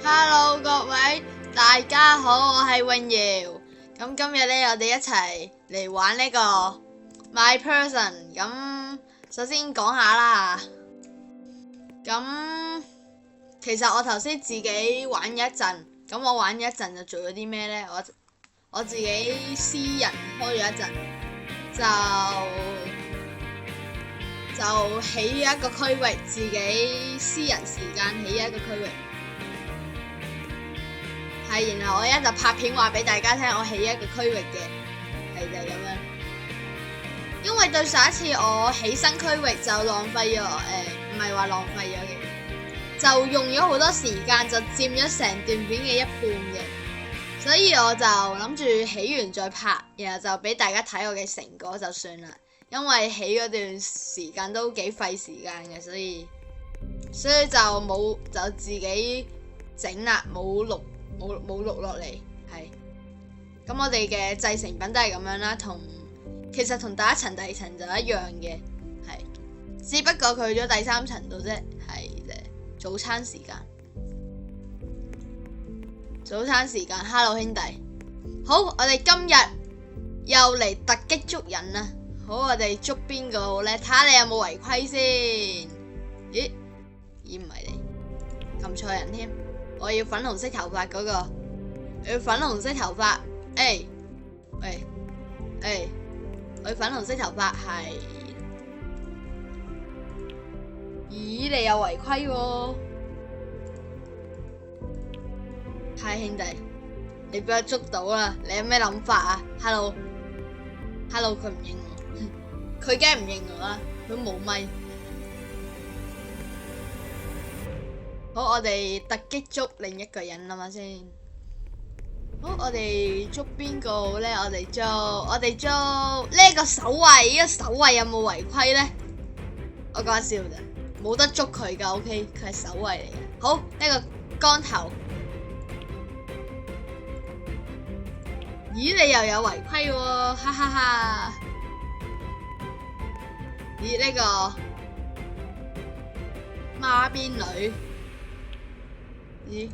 Hello，各位大家好，我係永瑤。咁今日咧，我哋一齊嚟玩呢個 My Person。咁首先講下啦。咁其實我頭先自己玩咗一陣，咁我玩咗一陣就做咗啲咩呢？我自己私人開咗一陣，就起一個區域，自己私人時間起一個區域。係，然後我一就拍片話俾大家聽，我起一個區域嘅，係就係咁樣。因為對上一次我起新區域就浪費咗，唔係話浪費咗嘅，就用咗好多時間，就佔咗成段片嘅一半嘅，所以我就諗住起完再拍，然後就俾大家睇我嘅成果就算啦。因為起嗰段時間都幾費時間嘅，所以就自己整啦，冇錄落嚟，係。咁我哋嘅製成品都係咁樣啦，其實同第一層、第二層就一樣嘅，係。只不過佢去咗第三層度啫，係啫。早餐時間，Hello 兄弟，好，我哋今日又嚟突擊捉人啦。好，我哋捉邊個好呢？睇下你有冇違規先。咦，唔係你，撳錯人添。我要粉紅色頭髮嗰個，我要粉紅色頭髮，我要粉紅色頭髮係。咦，你有違規喎？嗨兄弟，你俾我捉到啦！你有咩諗法啊？Hello，佢唔應我，佢梗係唔應我啦，佢冇咪。好，我哋突擊捉另一個人諗下先。好，我哋捉邊個好呢？我哋捉呢個守衛，呢個守衛有冇違規呢？我講笑咋，冇得捉佢噶，OK，佢係守衛嚟嘅。好，呢個光頭，咦，你又有違規喎，哈哈哈！咦，呢個孖辮女。咦，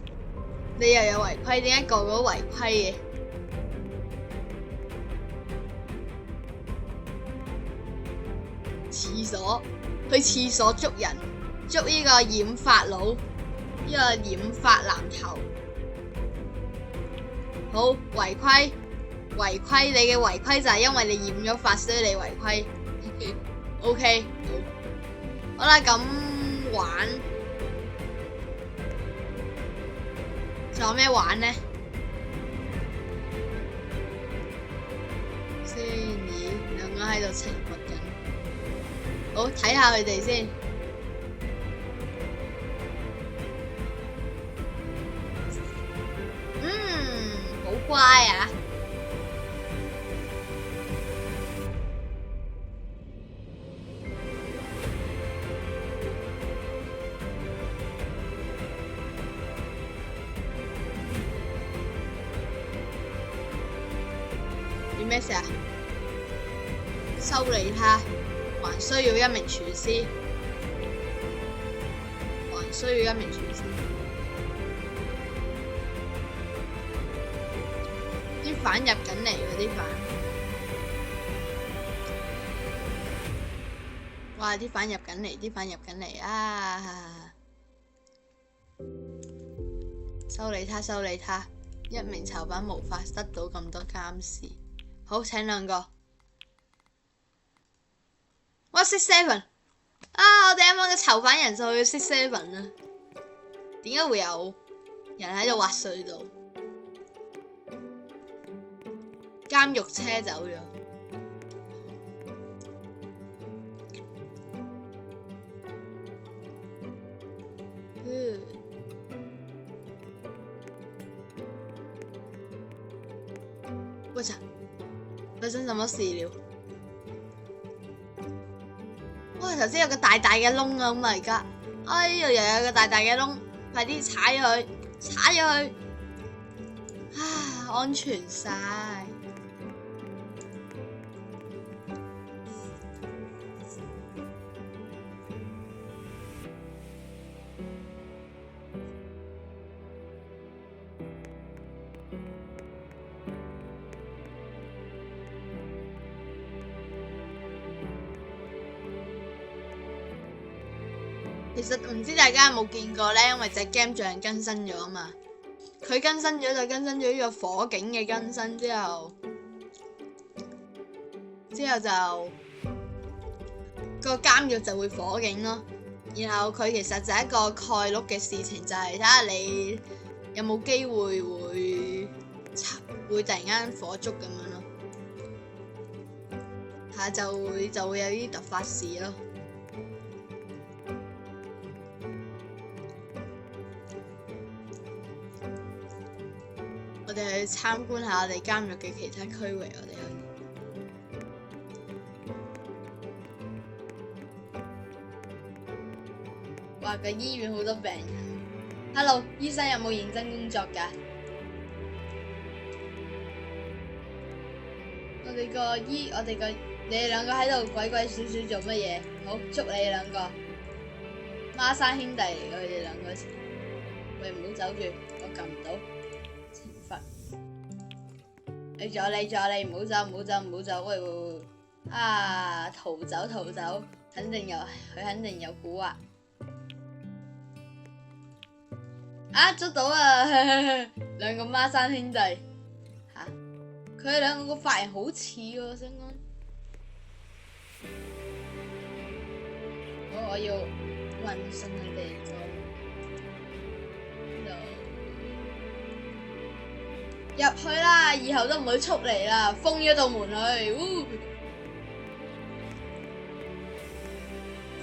你又有違規？點解個個都違規嘅？去廁所捉人，捉呢個染髮佬，呢個染髮男頭。好，違規，你嘅違規就係因為你染咗髮，所以你違規。OK， 好啦，咁玩。仲有咩玩呢？先，咦，兩個喺度懲罰緊。好，睇下佢哋先。好乖啊！咩事啊？修理他，還需要一名廚師，啲飯入緊嚟喎，啲飯，哇！啲飯入緊嚟啊！修理他，一名囚犯無法得到咁多監視。好，請兩個。哇，6-7啊！我哋啱啱嘅囚犯人數要6-7啊！點解會有人喺度挖隧道？監獄車走咗。我操！發生什麼事了？哇！頭先有個大大嘅窿啊，咁啊而家，哎呀，又有個大大嘅窿，快啲踩咗佢！啊，安全晒。其實唔知大家有冇見過咧，因為隻 game 最近更新咗啊嘛，佢更新咗就更新咗呢個火警嘅更新之後就個監獄就會火警咯。然後佢其實就係一個概率嘅事情，就係睇下你有冇機會會突然間火燭咁樣咯，就會有啲突發事咯。我哋去參觀下我哋監獄嘅其他區域，我哋去。哇！個醫院好多病人。Hello， 醫生有冇認真工作㗎？你哋兩個喺度鬼鬼祟祟做乜嘢？好，捉你哋兩個，孖生兄弟嚟㗎，佢哋兩個。喂，唔好走住，我撳唔到。懲罰。你，唔好走，喂！啊，逃走，肯定有蠱惑。啊，捉到啊！兩個孖生兄弟，吓，佢哋兩個個髮型好似喎，我想講。我要運送佢哋入去啦，以後都唔會出嚟啦，封咗道門佢，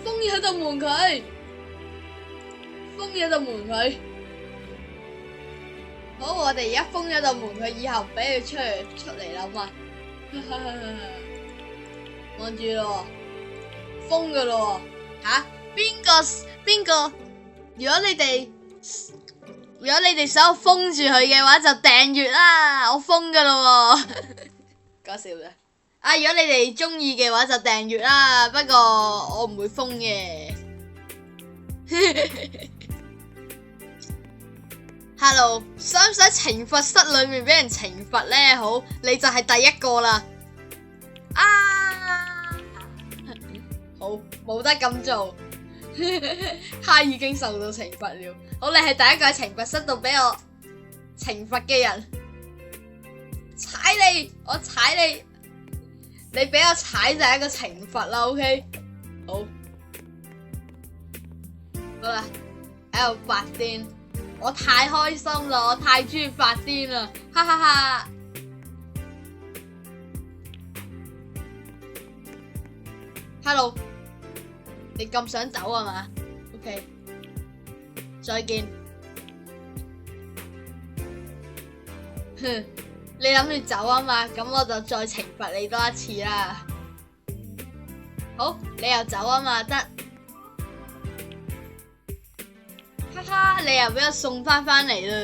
封咗道門佢。好，我哋而家封咗道門佢，以後唔俾佢出嚟啦，好嘛？望住咯，封噶咯，吓？邊個？如果你哋想封住佢嘅話，就訂閱啦，我封噶咯。講笑啫。啊，如果你哋中意嘅話就訂閱啦，不過我唔會封嘅。Hello， 想唔想懲罰室裏面俾人懲罰呢？好，你就係第一個啦。啊，好，冇得咁做。他已經受到懲罰了。好，你係第一個喺懲罰室度俾我懲罰嘅人。踩你，我踩你，你俾我踩就係一個懲罰啦。OK， 好啦，喺度發癲。我太開心啦，我太中意發癲啦，哈哈哈。Hello， 你咁想走啊嘛 ？OK， 再見。哼，你諗住走啊嘛？咁我就再懲罰你多一次啦。好，你又走啊嘛？得。哈哈，你又俾我送翻嚟啦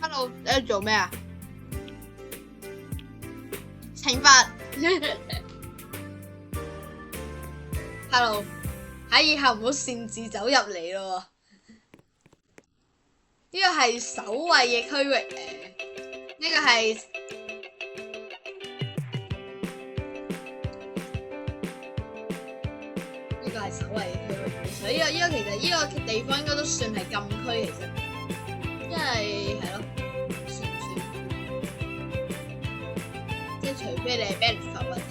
！Hello， 你喺度做咩啊？懲罰。Hello， 喺以後唔好擅自走入嚟咯。呢個係守衛嘅區域嚟，呢個係守衛嘅區域，所以呢個其實呢個地方應該都算係禁區，其實，因為係咯，算唔算？即係除非你係俾人罰或者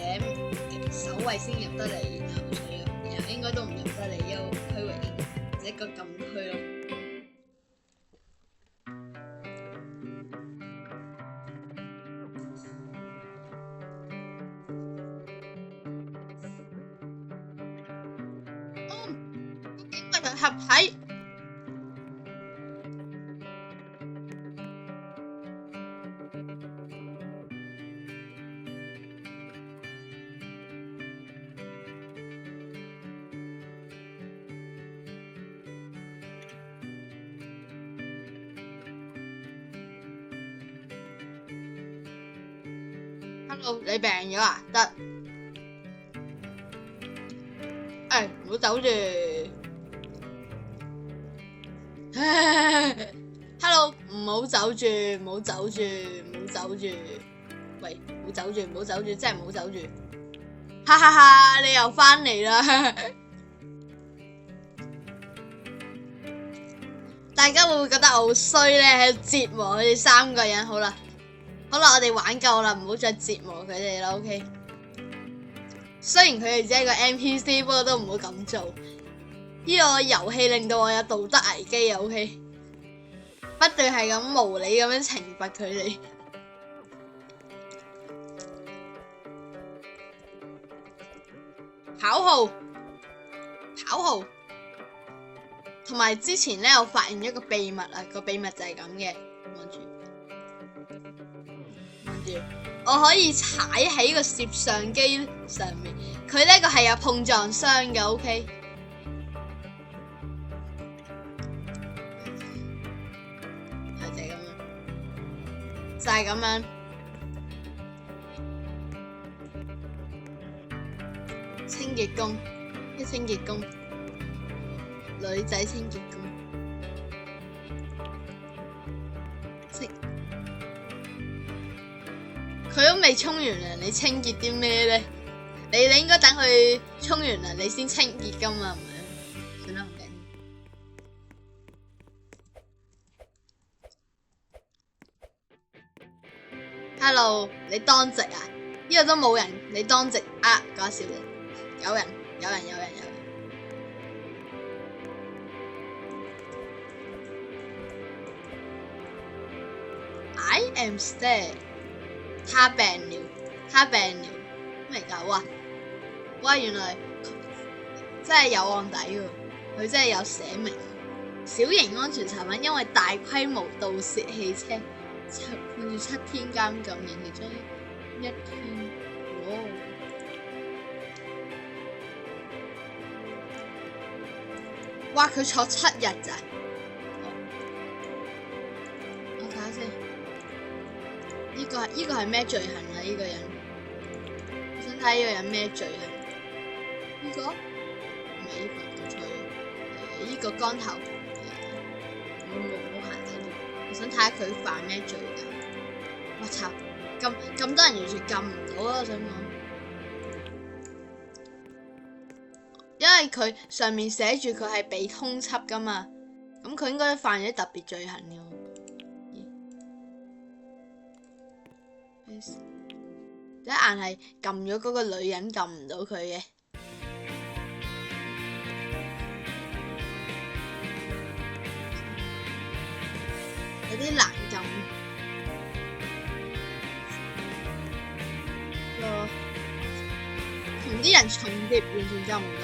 守衛先入得嚟，然後應該都唔入得嚟呢個區域，一個禁區咯。合體。Hello， 你病咗啊？得。唔好走住。Hello， 唔好走住，唔好走住，唔好走住，喂，唔好走住，唔好走住，真係唔好走住，哈哈哈，你又翻嚟啦！大家會唔會覺得我好衰咧？喺度折磨佢哋3個人，好啦，我哋玩夠啦，唔好再折磨佢哋啦 ，OK。雖然佢哋只係個 NPC， 不過都唔好咁做。呢個遊戲令到我有道德危機啊 ，OK。不斷係咁無理咁樣懲罰佢哋。跑號。同埋之前咧，我發現一個秘密啊，個秘密就係咁嘅，望住，我可以踩喺個攝像機上面，佢呢個係有碰撞傷嘅 ，OK， 就係咁樣，清潔工，女仔清潔工，佢都未沖完涼，你清潔啲咩咧？你應該等佢沖完涼你先清潔噶嘛，係咪？算啦，唔緊要。Hello， 你當值啊？呢個都冇人，你當值啊？講笑嘅，有人。I am sad。他病了，咩嚟㗎？哇！原來真係有案底喎，佢真係有寫明小型安全查問，因為大規模盜竊汽車，判處7天監禁，刑期中1天。哇！佢坐7日咋？我睇下先。呢個係咩罪行啊？呢個人，我想睇呢個人咩罪行？呢個唔係呢個，錯咗。呢個光頭，冇行睇到。我想睇下佢犯咩罪㗎？我操！咁多人完全撳唔到啊！我想講，因為佢上面寫住佢係被通緝㗎嘛，咁佢應該犯咗特別罪行㗎。一硬係撳咗嗰個女人，撳唔到佢嘅，有啲難撳。同啲人重疊，完全撳唔到。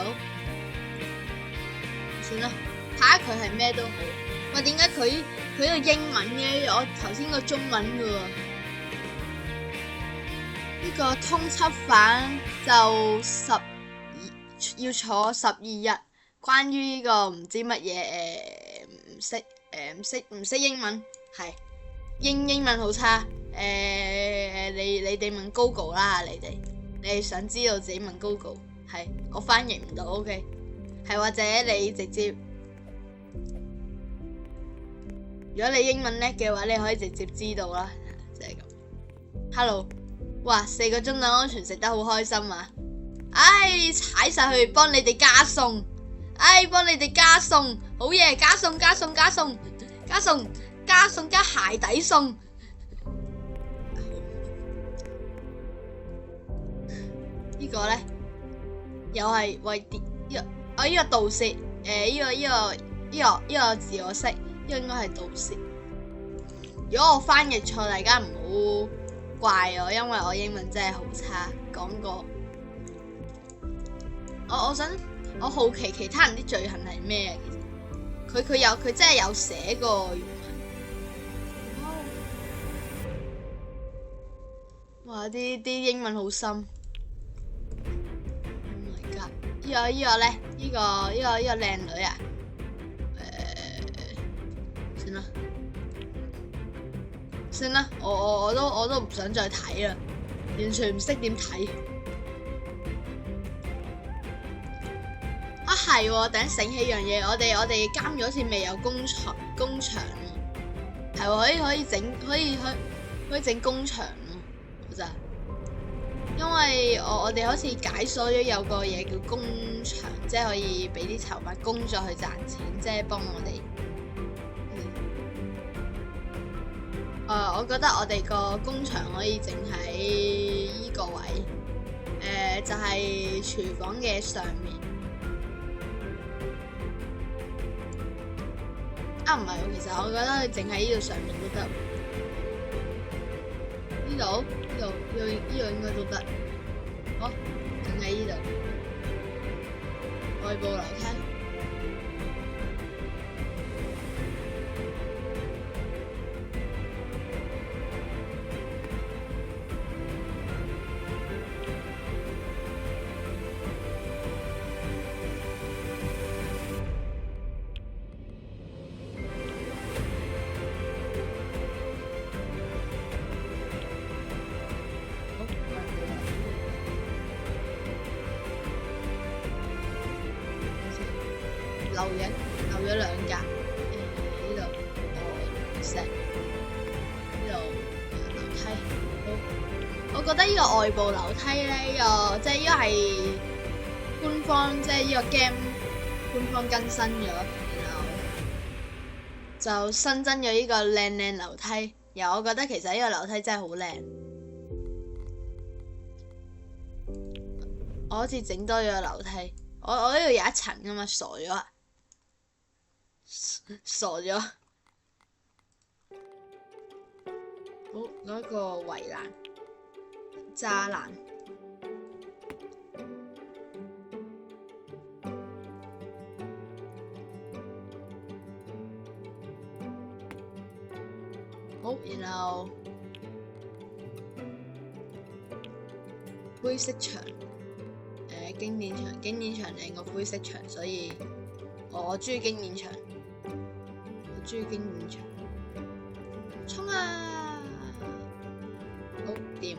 算啦，睇下佢係咩都好。喂，點解佢個英文嘅？我頭先個中文嘅喎。呢個通緝犯就要坐12日。關於呢個唔知乜嘢唔識英文，係英文好差。你哋問 Google 啦，你哋想知道自己問 Google， 係我翻譯唔到 ，OK， 係或者你直接，如果你英文叻嘅話，你可以直接知道啦，就係咁。Hello。哇，4個鐘頭安全食得好開心啊！唉，踩晒去幫你哋加餸，幫你哋加餸，好嘢！加餸加鞋底餸。呢個咧又係為啲呢個盜竊，呢個字我識，呢個應該係盜竊。如果我翻譯錯，大家唔好怪我，因為我英文真係好差，講過。我好奇其他人啲罪行係咩啊？其實佢真係有寫過原來。哇！啲英文好深。Oh my god！ 呢個咧，呢個靚女啊。算啦，我都唔想再睇啦，完全唔識點睇。啊係喎，突然醒起樣嘢，我哋監獄好似未有工場喎。係喎，可以整工場咯，真係。因為我哋好似解鎖咗有個嘢叫工場，即係可以俾啲籌碼工作去賺錢，即係幫我哋。我覺得我哋個工場可以整喺依個位，就係廚房嘅上面。唔係喎，其實我覺得整喺呢度上面都得。呢度應該都得。好，整喺呢度。外部樓梯。漏咗兩格，呢度石，呢度樓梯。好，我覺得呢個外部樓梯咧，即係呢個係官方，即係呢個 game 官方更新咗，然後就新增咗呢個靚樓梯。然後我覺得其實呢個樓梯真係好靚，我好似整多咗個樓梯。我呢度有一層㗎嘛，傻咗啊！傻咗。好，攞一個圍欄、柵欄。好，然後灰色牆，經典牆靚過灰色牆，所以我中意經典牆。中意經典牆，衝啊！好掂，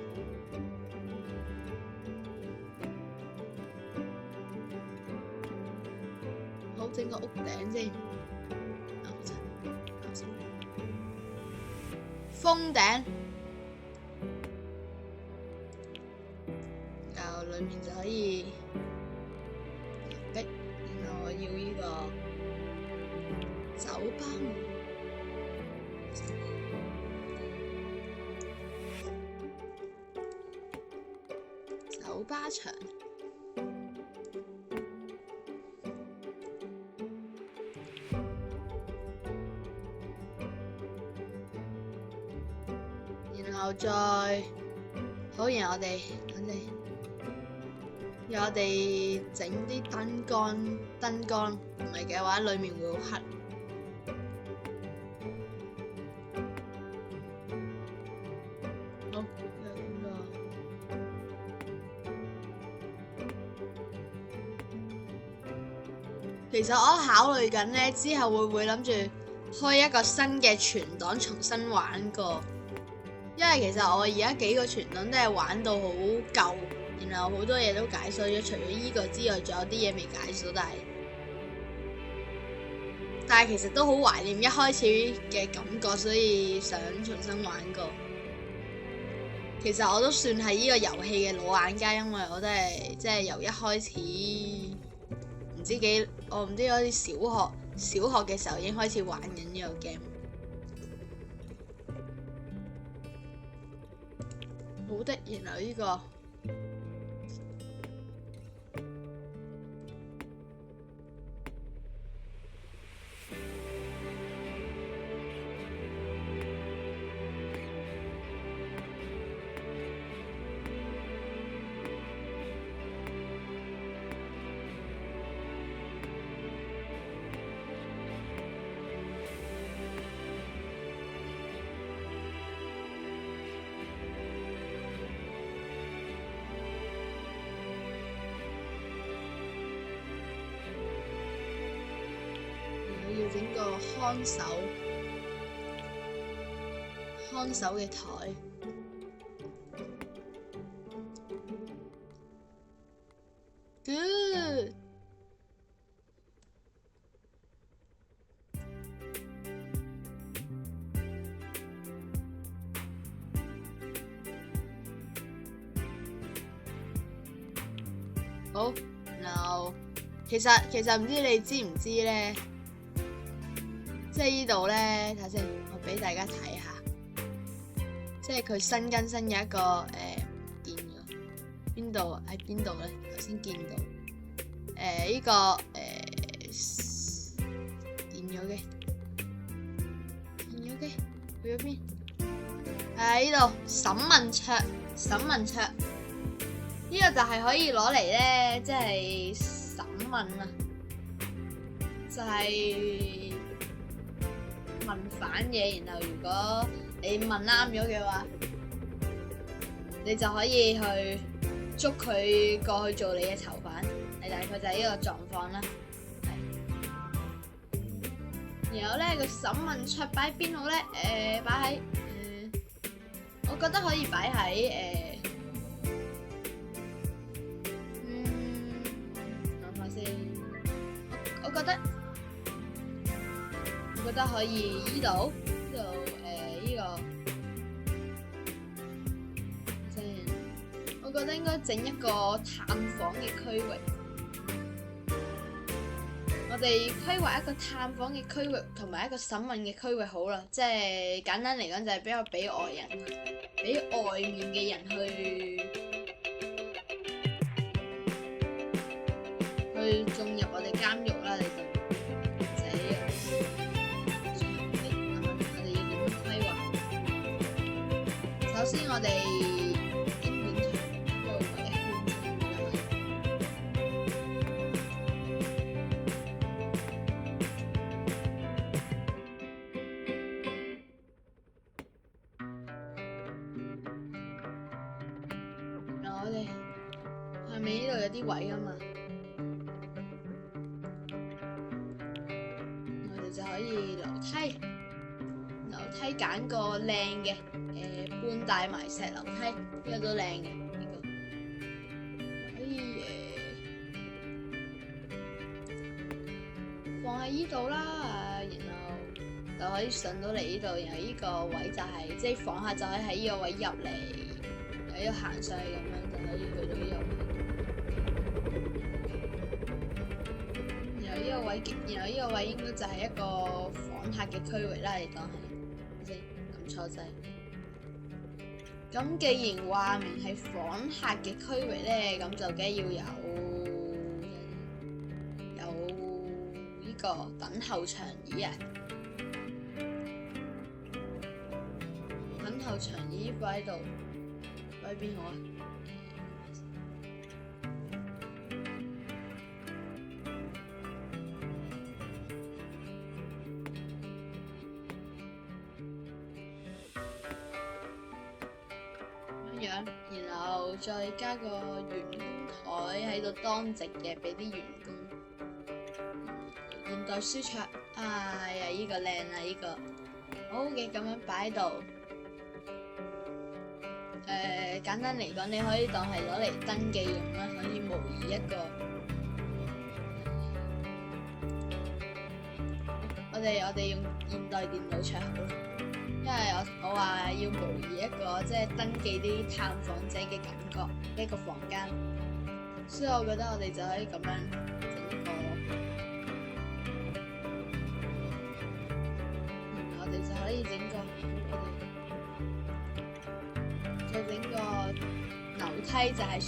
好整個屋頂先，封頂，然後裏面就可以壁，然後我要呢個酒吧門。酒吧牆，然後再好，然後我哋整啲燈光，唔係嘅話裏面會好黑。其實我考慮緊呢，之後會唔會諗住開一個新嘅存檔重新玩過，因為其實我而家幾個存檔都係玩到好舊，然後好多嘢都解鎖咗，除咗依個之外，仲有啲嘢未解鎖，但係其實都好懷念一開始嘅感覺，所以想重新玩過。其實我都算係呢個遊戲嘅老玩家，因為我都係即係由一開始我唔知好似小學嘅時候已經開始玩緊呢個 game， 好的。然後呢個要整個看守嘅台。Good。好，然後其實唔知你知唔知咧，即係呢度咧，睇下先，我俾大家睇下，即係佢新更新嘅一個見咗邊度喺邊度咧？頭先見到呢個見咗嘅去咗邊？喺呢度審問桌，呢個就係可以攞嚟咧，即係審問啊，就係問反嘢。然後如果你問啱咗嘅話，你就可以去捉佢過去做你嘅囚犯。係大概就係呢個狀況啦。然後咧個審問桌擺邊好咧？擺喺我覺得可以擺喺諗下先。我覺得可以依度依個先。我覺得應該整一個探訪嘅區域。我哋規劃一個探訪嘅區域同埋一個審問嘅區域好啦，即係簡單嚟講就係比較俾外面嘅人去進入我哋監獄啦。你就我哋要點樣規劃？首先我哋係咪呢度有啲位㗎嘛？我哋就可以樓梯揀個靚嘅，半大埋石樓梯，呢個都靚嘅，呢個可以放喺呢度啦，然後就可以上到嚟呢度，然後呢個位就係即係房客就可以喺呢個位入嚟，喺度行上去咁樣就可以去到呢度。然後呢個位應該就係一個訪客嘅區域啦，你當係先撳錯掣。咁既然話明係訪客嘅區域咧，咁就梗係要有呢個等候長椅啊！等候長椅擺喺度，擺邊好啊？然後再加個員工台喺度當值嘅，俾啲員工。現代書桌，哎呀，呢個靚啊，呢個好嘅，咁樣擺喺度。簡單嚟講，你可以當係攞嚟登記用啦，可以模擬一個。我哋用現代電腦桌好啦。因為我話要模擬一個即係登記啲探訪者嘅感覺，一個房間，所以我覺得我哋就可以咁樣整一個，我哋就可以整個，再整個樓梯就係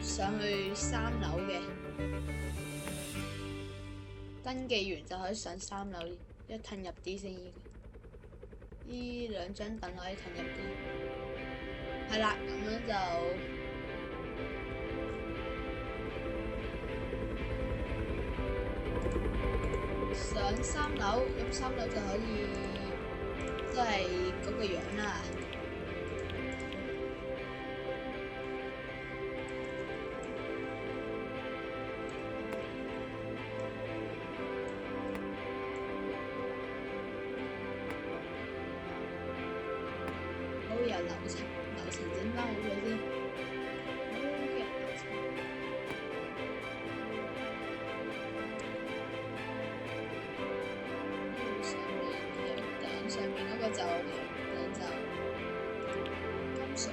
上去3樓嘅，登記完就可以上3樓。一褪入啲先，呢兩張凳可以褪入啲，係啦，咁樣就上3樓，咁3樓就可以都係嗰個樣啦。由樓層整翻好咗先。上面嗰個就金屬頂。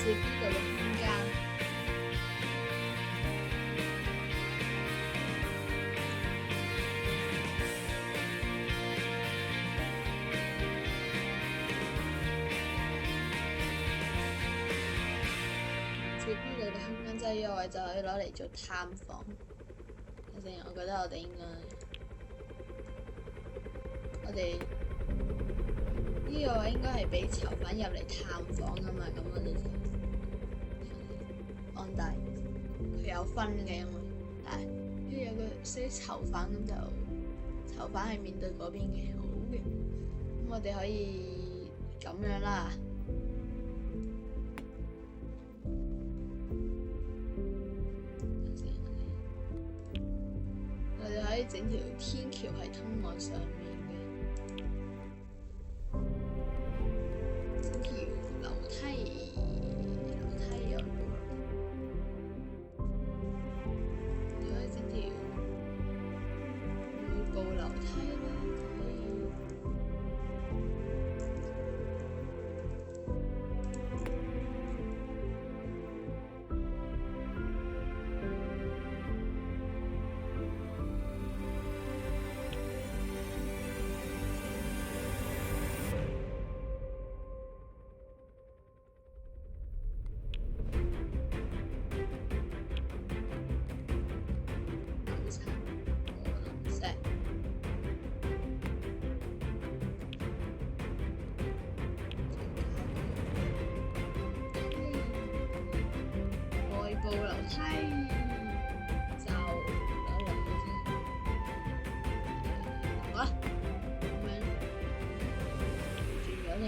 似邊度嘅空間。似邊度嘅空間真係優惠，就可以攞嚟做探訪。我覺得我哋應該，我哋呢個位應該係俾囚犯入嚟探訪㗎嘛，咁我哋就安大，佢有分嘅，因為因為有個些囚犯咁就囚犯係面對嗰邊嘅，好嘅，咁我哋可以咁樣啦。我哋可以整條天橋係通往上面嘅，整條樓梯有冇？你可以整條每步樓梯啦，可以。部樓梯就攞落去先，好啦，咁樣轉咗添，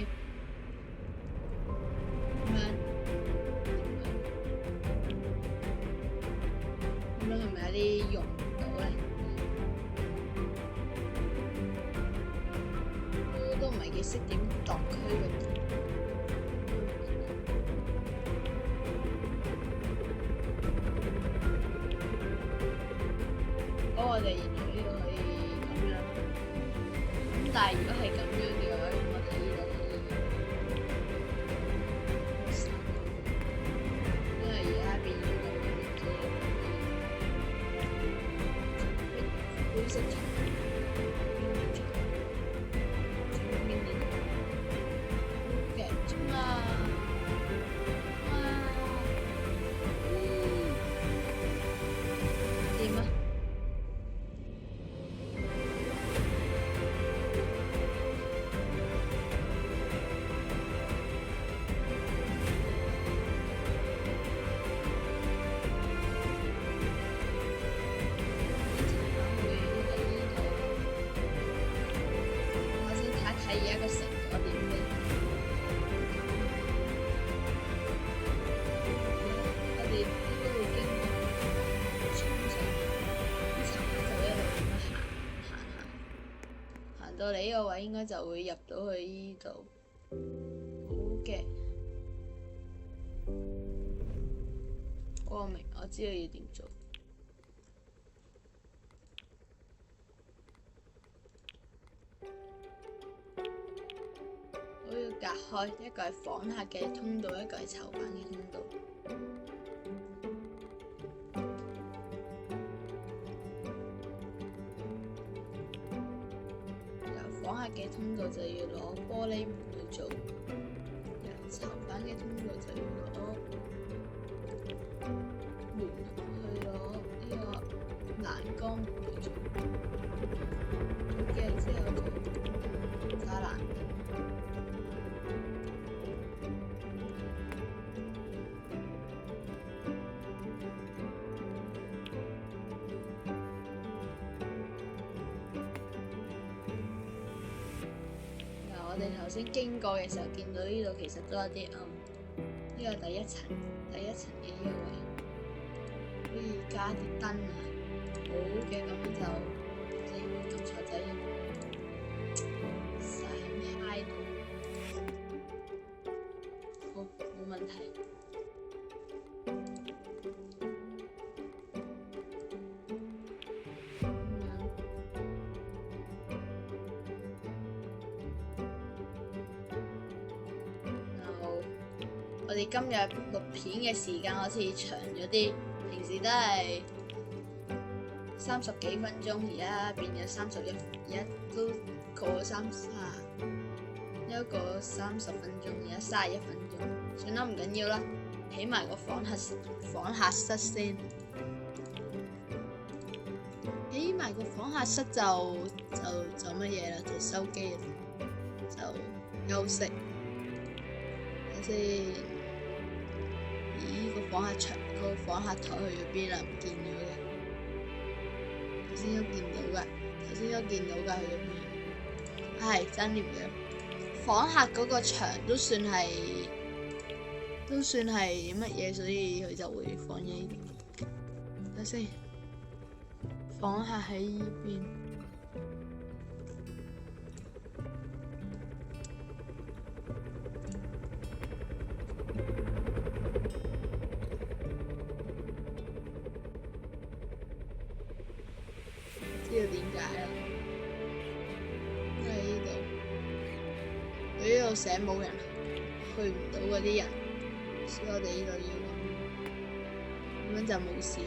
咁樣係咪有啲用唔到咧？都唔係幾識點度區域。我哋沿住呢個可以咁樣，咁但係如果係咁樣嘅話，咁我睇呢度因為而家變咗個灰色牆，嘅衝啊！掂啊！睇而家個成果點嘅？我哋應該會經過衝上啲層就一路咁樣行到嚟呢個位，應該就會入到去呢度。好嘅，我明，我知道要點做。我要隔開，一個係訪客嘅通道，一個係囚犯嘅通道。由訪客嘅通道就要攞玻璃門去做，由囚犯嘅通道就要攞門去攞呢個欄杆門去做。好嘅，之後就加欄。我哋頭先經過嘅時候，見到呢度其實都有啲暗。呢個第一層嘅呢個位，可以加啲燈啊。好嘅，咁樣就你會同賊仔曬喺街度。好，冇問題。我哋今日錄片嘅時間好似長咗啲，平時都係30幾分鐘，而家變咗31，而家都過咗30分鐘，而家31分鐘，算啦，唔緊要啦，起埋個訪客室先，起埋個訪客室就乜嘢啦，就收機啦，就休息。睇先，咦，個訪客台去咗邊啦？唔見咗嘅，頭先都見到㗎，去咗邊？係爭啲嘅。訪客嗰個牆都算係乜嘢，所以佢就會放喺呢邊。睇先，訪客喺呢邊。知道點解啦？喺呢度，佢呢度寫冇人去唔到嗰啲人，所以我哋呢度要咁樣就冇事啦。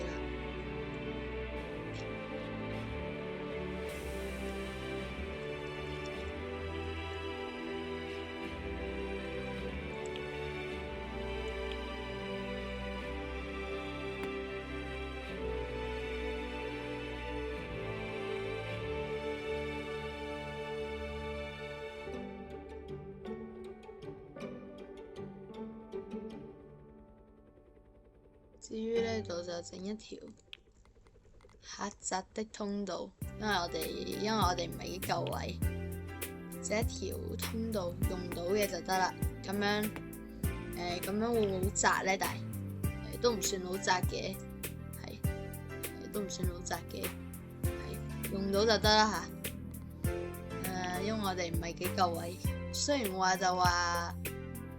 至於呢度就整一條狹窄的通道，因為我哋唔係幾夠位，整一條通道用到嘅就得啦。咁樣會唔會好窄呢？但係都唔算好窄嘅，都唔算好窄嘅，用到就得啦嚇。因為我哋唔係幾夠位，雖然話就話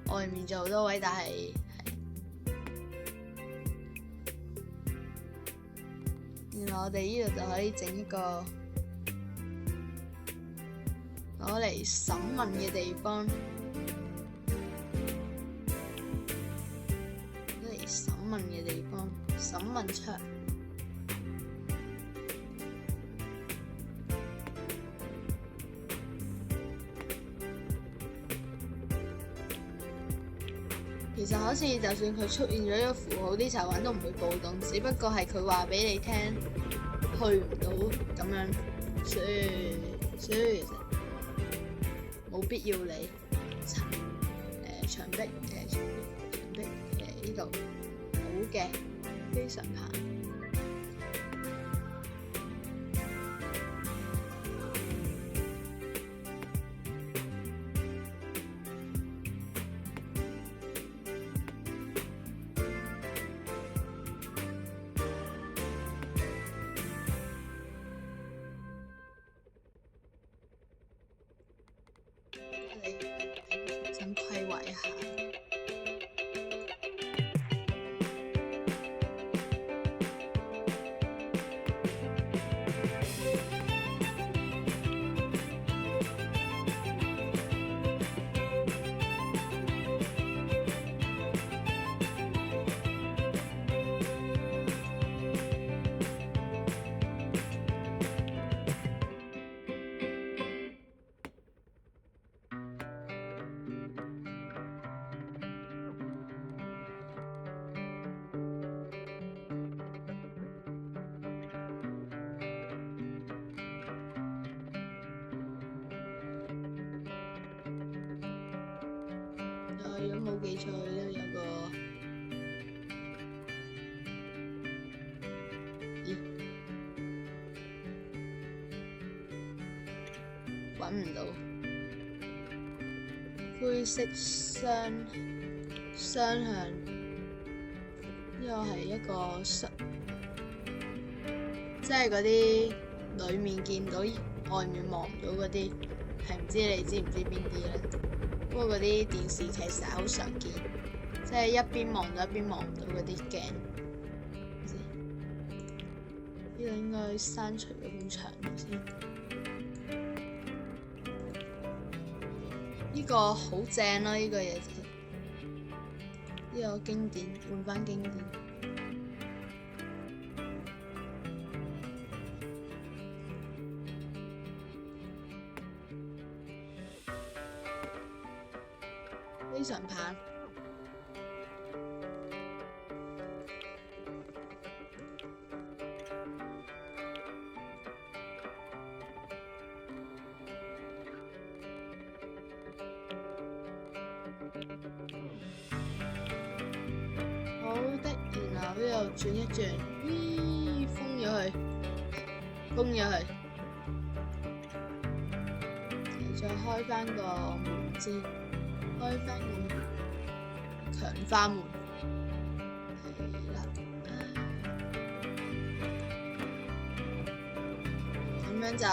外面就好多位，但係原來我哋呢度就可以整一個攞嚟審問嘅地方，審問牆。其實好似就算佢出現咗一個符號，啲囚犯都唔會暴動，只不過係佢話俾你聽去唔到咁樣，所以其實冇必要理牆壁呢度好嘅，非常棒。重新規劃一下。如果冇記錯，都有個揾唔到灰色雙向，呢個係一個即係嗰啲裡面見到外面望唔到嗰啲，係唔知你知唔知邊啲咧？不過嗰啲電視劇成日好常見，即係一邊望到一邊望唔到嗰啲鏡。呢個應該刪除嗰埲牆先。呢個好正咯，呢個嘢呢個經典換翻經典。非常棒。好的，然後呢度轉一轉，咦，封咗佢，封咗佢，再開翻個門先，開翻個門，強化門，係啦，咁樣就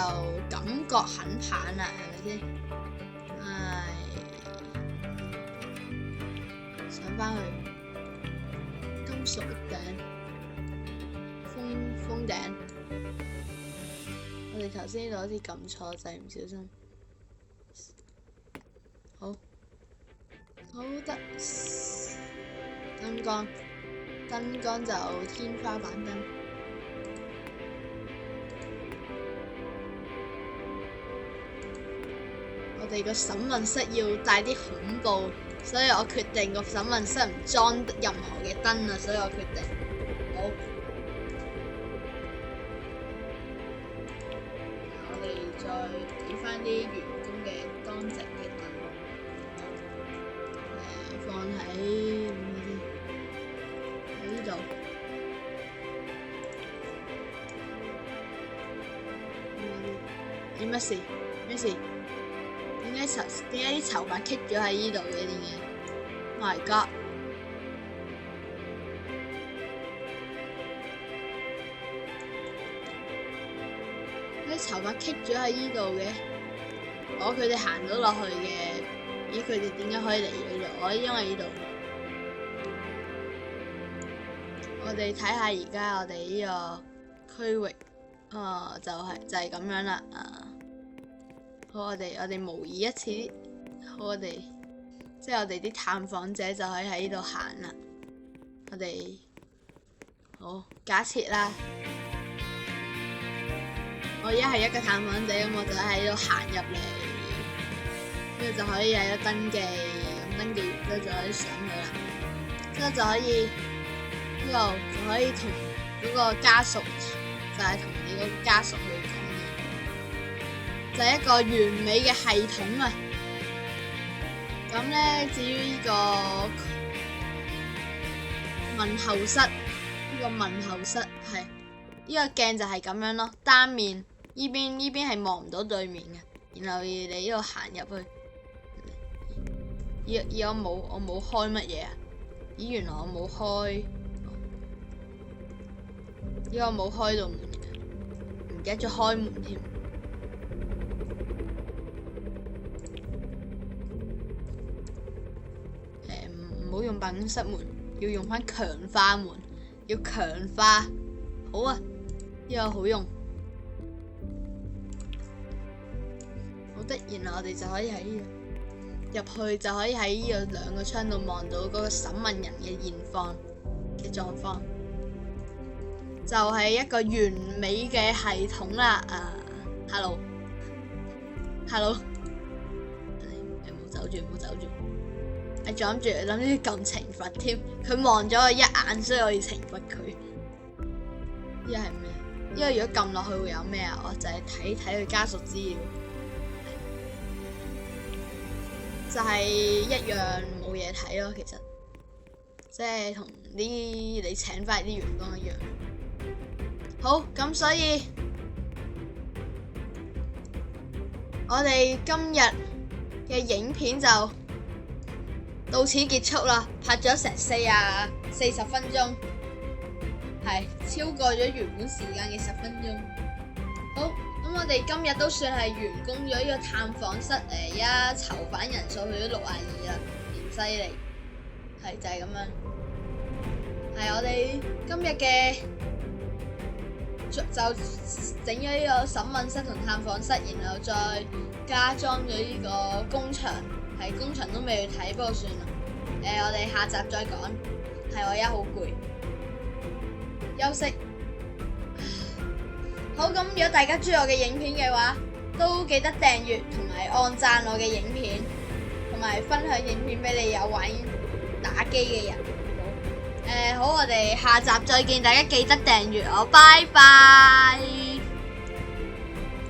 感覺很棒啦，係咪先？上翻去。金屬頂，封頂。我哋頭先呢度好似撳錯掣，唔小心。好得。燈光就天花板燈。我哋個審問室要帶啲恐怖。所以我決定個審問室唔裝任何嘅燈啊，所以我決定好。我哋再俾翻啲員工嘅乾淨嘅燈，放喺呢度。點乜事？咩事？點解啲籌碼棘咗喺呢度嘅？點解 ？My God！ 啲籌碼棘咗喺呢度嘅，佢哋行到落去嘅，咦？佢哋點解可以嚟呢度？因為呢度。我哋睇下而家我哋呢個區域，就係咁樣啦，好，我哋模擬一次，好，即係我哋啲探訪者就可以喺呢度行啦。我哋好假設啦，我而家係一個探訪者，咁我就喺度行入嚟，跟住就可以喺度登記，咁登記完之後就可以上去啦。之後就可以呢度就可以同嗰個家屬，就係同你嗰個家屬去講嘢，就係一個完美嘅系統啊！咁咧，至於呢個問候室，呢個問候室係呢個鏡就係咁樣咯，單面呢邊係望唔到對面嘅，然後你呢度行入去，我冇開乜嘢啊？咦，原來我冇開，我冇開到門嘅，唔記得咗開門添。唔好用辦公室門，要用翻強化門，要強化。好啊，呢個好用。好的，然後我哋就可以喺呢度入去，就可以喺呢個兩個窗度望到嗰個審問人嘅現況嘅狀況，就係一個完美嘅系統啦。hello，你唔好走住，唔好走住。我諗住撳懲罰添，佢望咗我一眼，所以我要懲罰佢。呢個係咩？呢個如果撳落去會有咩啊？我就係睇佢家屬資料，就係一樣冇嘢睇咯。其實即係同你請翻啲員工一樣。好，咁所以我哋今日嘅影片就到此結束啦，拍咗成40分鐘，係超過咗原本時間嘅10分鐘。好，咁我哋今日都算係完工咗呢個探訪室，而家囚犯人數去咗62啦，唔犀利，係就係咁樣。係我哋今日嘅就整咗呢個審問室同探訪室，然後再加裝咗呢個工場。係工場都未去睇，不過算啦。我哋下集再講。係我而家好攰，休息。好，咁如果大家中意我嘅影片嘅話，都記得訂閱同埋按讚我嘅影片，同埋分享影片俾你有玩打機嘅人。好，我哋下集再見，大家記得訂閱我，拜拜。